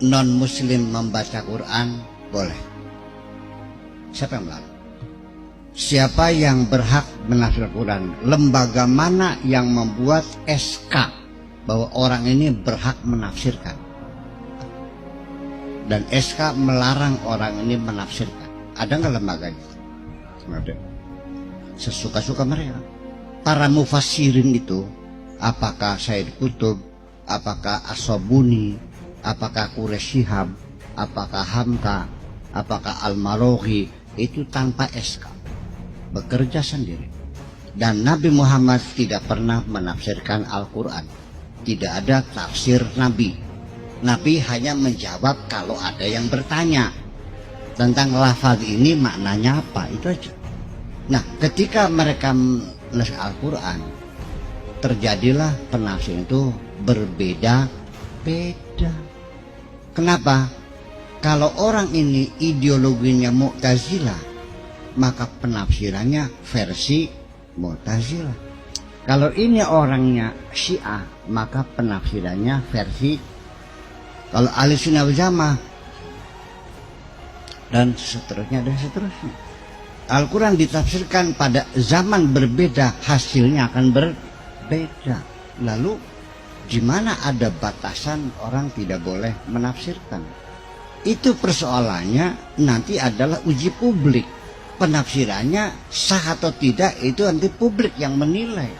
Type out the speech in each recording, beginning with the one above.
non muslim membaca Quran boleh. Siapa yang melarang? Siapa yang berhak menafsir Quran? Lembaga mana yang membuat SK bahwa orang ini berhak menafsirkan? Dan SK melarang orang ini menafsirkan. Ada nggak lembaganya? Ada. Sesuka-suka mereka. Para mufassirin itu, apakah Said Qutb, apakah As-Sabuni, apakah Quraish Shihab, apakah Hamka, apakah Al-Maroghi, itu tanpa SK, bekerja sendiri. Dan Nabi Muhammad tidak pernah menafsirkan Al-Quran. Tidak ada tafsir Nabi. Nabi hanya menjawab kalau ada yang bertanya tentang lafaz ini maknanya apa, itu aja. Nah, ketika mereka menulis Al-Quran, terjadilah penafsiran itu berbeda-beda. Kenapa? Kalau orang ini ideologinya Mu'tazilah, maka penafsirannya versi Mu'tazilah. Kalau ini orangnya Syiah, maka penafsirannya versi. Kalau Ahli Sunnah wal Jamaah, dan seterusnya dan seterusnya. Al-Quran ditafsirkan pada zaman berbeda, hasilnya akan berbeda. Lalu di mana ada batasan orang tidak boleh menafsirkan? Itu persoalannya nanti adalah uji publik. Penafsirannya sah atau tidak itu nanti publik yang menilai.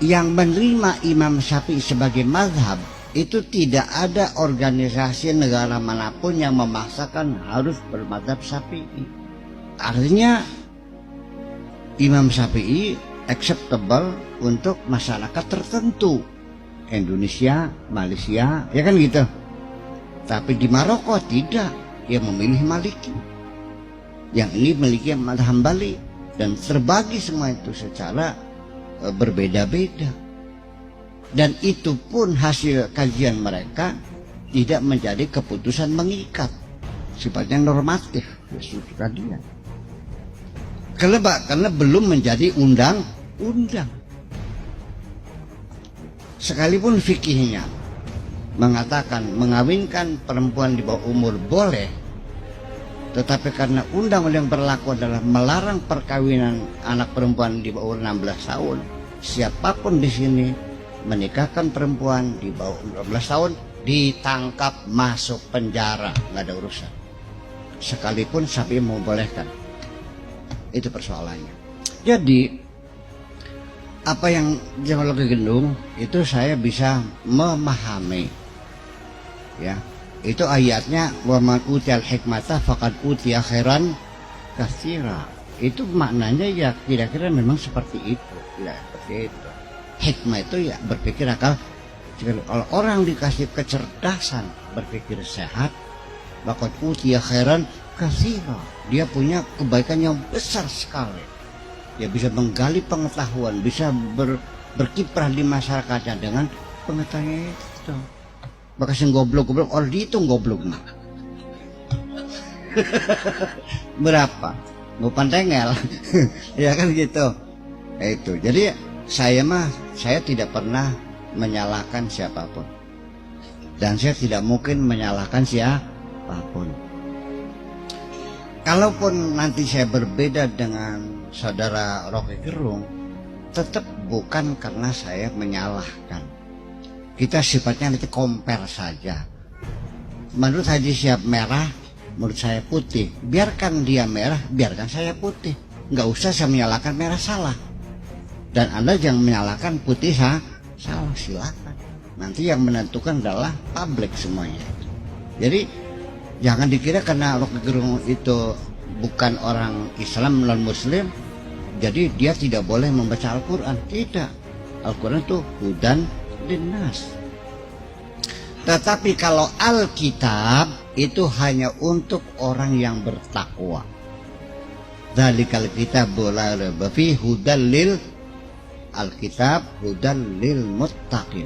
Yang menerima Imam Syafi'i sebagai mazhab itu tidak ada organisasi negara manapun yang memaksakan harus bermadzhab Syafi'i. Artinya Imam Syafi'i acceptable untuk masyarakat tertentu, Indonesia, Malaysia, ya kan gitu. Tapi di Maroko tidak, dia memilih Maliki. Yang ini memiliki mazhab Hambali, dan terbagi semua itu secara berbeda-beda. Dan itu pun hasil kajian mereka tidak menjadi keputusan mengikat, sifatnya normatif, kajian. Karena belum menjadi undang-undang. Sekalipun fikihnya mengatakan mengawinkan perempuan di bawah umur boleh, tetapi karena undang-undang berlaku adalah melarang perkawinan anak perempuan di bawah 16 tahun, siapapun di sini menikahkan perempuan di bawah 16 tahun ditangkap, masuk penjara, nggak ada urusan. Sekalipun Syafi'i membolehkan. Itu persoalannya. Jadi apa yang Jamalul Gendung itu saya bisa memahami, ya. Itu ayatnya wa man utiyal hikmata faqad utiya khairan katsira. Itu maknanya ya kira-kira memang seperti itu, ya seperti itu. Hikmah itu ya berpikir akal. Kalau orang dikasih kecerdasan berpikir sehat, faqad utiya khairan katsira, dia punya kebaikan yang besar sekali. Dia bisa menggali pengetahuan, bisa berkiprah di masyarakatnya dengan pengetahuan itu. Maka sing goblok-goblok orang dihitung gobloknya. Berapa? Mau pantengel. Ya kan gitu. Itu. Jadi saya tidak pernah menyalahkan siapapun. Dan saya tidak mungkin menyalahkan siapapun. Kalaupun nanti saya berbeda dengan saudara Rocky Gerung, tetap bukan karena saya menyalahkan. Kita sifatnya nanti compare saja. Menurut Haji Syihab merah, menurut saya putih. Biarkan dia merah, biarkan saya putih. Nggak usah saya menyalahkan merah salah. Dan Anda jangan menyalahkan putih salah, silakan. Nanti yang menentukan adalah publik semuanya. Jadi jangan dikira karena Rocky Gerung itu bukan orang Islam, non Muslim, jadi dia tidak boleh membaca Al-Quran. Tidak, Al-Quran itu hudan linnas. Tetapi kalau Alkitab itu hanya untuk orang yang bertakwa. Dzalikal kitabul la raiba fihi hudal lil Alkitab hudan lil muttaqin.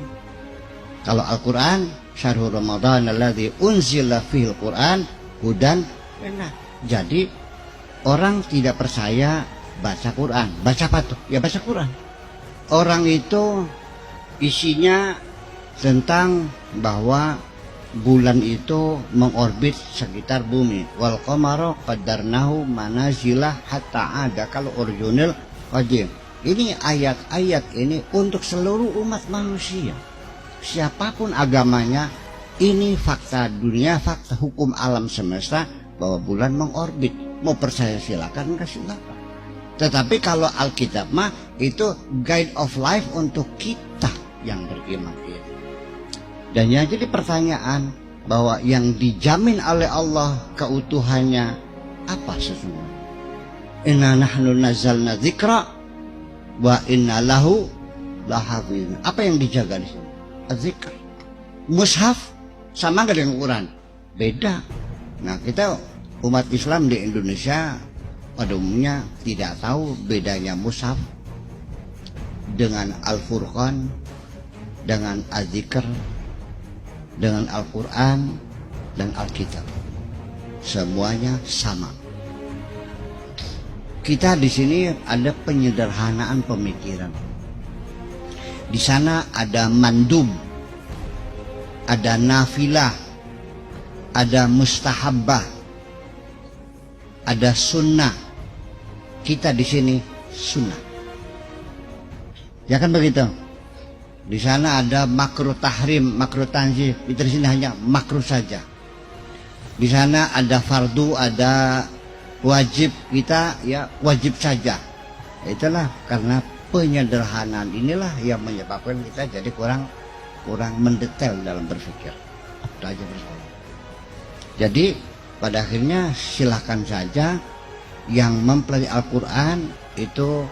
Kalau Al-Quran syahrul Ramadan alladzi unzila fihil Quran hudan linnas. Jadi orang tidak percaya baca Quran. Baca apa tuh? Ya baca Quran. Orang itu isinya tentang bahwa bulan itu mengorbit sekitar bumi. Wal qamara qaddarnahu manazila hatta ada kalau original qadim. Ini ayat-ayat ini untuk seluruh umat manusia. Siapapun agamanya, ini fakta dunia, fakta hukum alam semesta bahwa bulan mengorbit. Mau percaya silakan, enggak silakan. Tetapi kalau Alkitab mah itu guide of life untuk kita yang beriman ini. Dan yang jadi pertanyaan bahwa yang dijamin oleh Allah keutuhannya apa sesungguhnya? Inna nahnu nazzalna dzikra wa inna lahu lahafizun. Apa yang dijaga di sini? Az-zikr. Mushaf sama nggak dengan Quran? Beda. Nah, kita umat Islam di Indonesia pada umumnya tidak tahu bedanya mushaf dengan Al-Furqan, dengan Az-Zikr, dengan Al-Quran dan Alkitab. Semuanya sama. Kita di sini ada penyederhanaan pemikiran. Di sana ada mandub, ada nafilah, ada mustahabbah, ada sunnah. Kita di sini sunnah. Ya kan begitu? Di sana ada makruh tahrim, makruh tanzih. Di sini hanya makruh saja. Di sana ada fardu, ada wajib, kita ya wajib saja. Itulah karena penyederhanaan inilah yang menyebabkan kita jadi kurang mendetail dalam berpikir. Itu aja persoalan. Jadi pada akhirnya silahkan saja yang mempelajari Al-Quran itu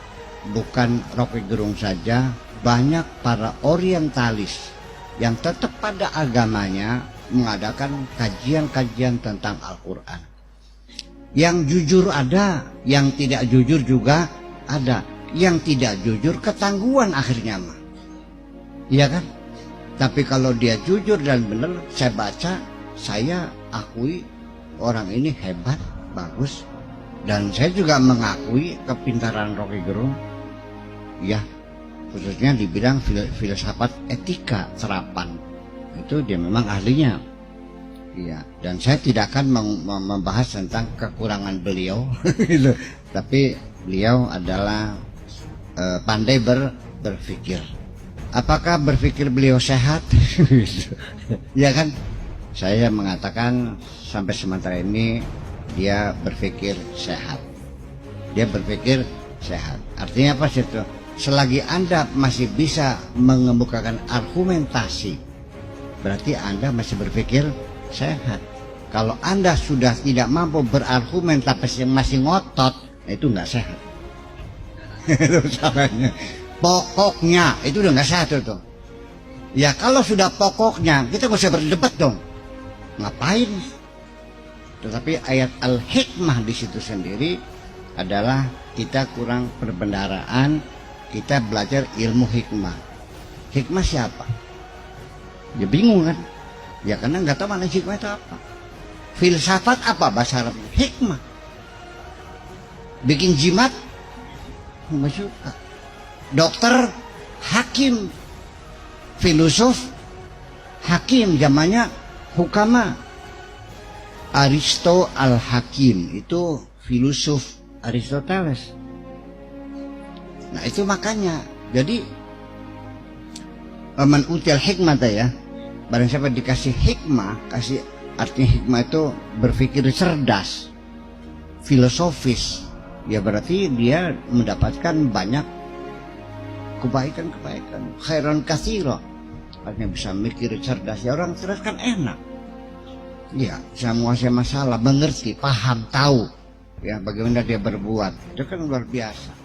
bukan Rocky Gerung saja, banyak para orientalis yang tetap pada agamanya mengadakan kajian-kajian tentang Al-Quran. Yang jujur ada, yang tidak jujur juga ada. Yang tidak jujur ketangguhan akhirnya mah. Iya kan? Tapi kalau dia jujur dan benar, saya baca, saya akui orang ini hebat, bagus. Dan saya juga mengakui kepintaran Rocky Gerung. Ya, khususnya di bidang filsafat etika serapan. Itu dia memang ahlinya. Iya, dan saya tidak akan membahas tentang kekurangan beliau, gitu. Tapi beliau adalah pandai berpikir. Apakah berpikir beliau sehat? Ya kan? Saya mengatakan sampai sementara ini dia berpikir sehat. Dia berpikir sehat. Artinya apa sih itu? Selagi Anda masih bisa mengemukakan argumentasi, berarti Anda masih berpikir sehat. Kalau Anda sudah tidak mampu berargumen tapi masih ngotot, itu nggak sehat. Itu salahnya. Pokoknya itu udah nggak sehat itu. Ya kalau sudah pokoknya, kita nggak usah berdebat dong. Ngapain? Tetapi ayat Al-Hikmah di situ sendiri adalah kita kurang perbendaraan, kita belajar ilmu hikmah. Hikmah siapa? Ya bingung kan? Ya karena nggak tahu mana hikmah itu apa. Filsafat apa bahasa Arab? Hikmah. Bikin jimat nggak suka. Dokter, hakim. Filosof, hakim. Zamannya hukama. Aristo al-Hakim itu filosof Aristoteles. Nah itu makanya. Jadi man util hikmata ya. Barang siapa dikasih hikmah, kasih artinya hikmah itu berpikir cerdas, filosofis, ya berarti dia mendapatkan banyak kebaikan-kebaikan. Khairan katsira, artinya bisa mikir cerdas. Ya orang cerdas kan enak. Ya, bisa menguasai masalah, mengerti, paham, tahu, ya bagaimana dia berbuat. Itu kan luar biasa.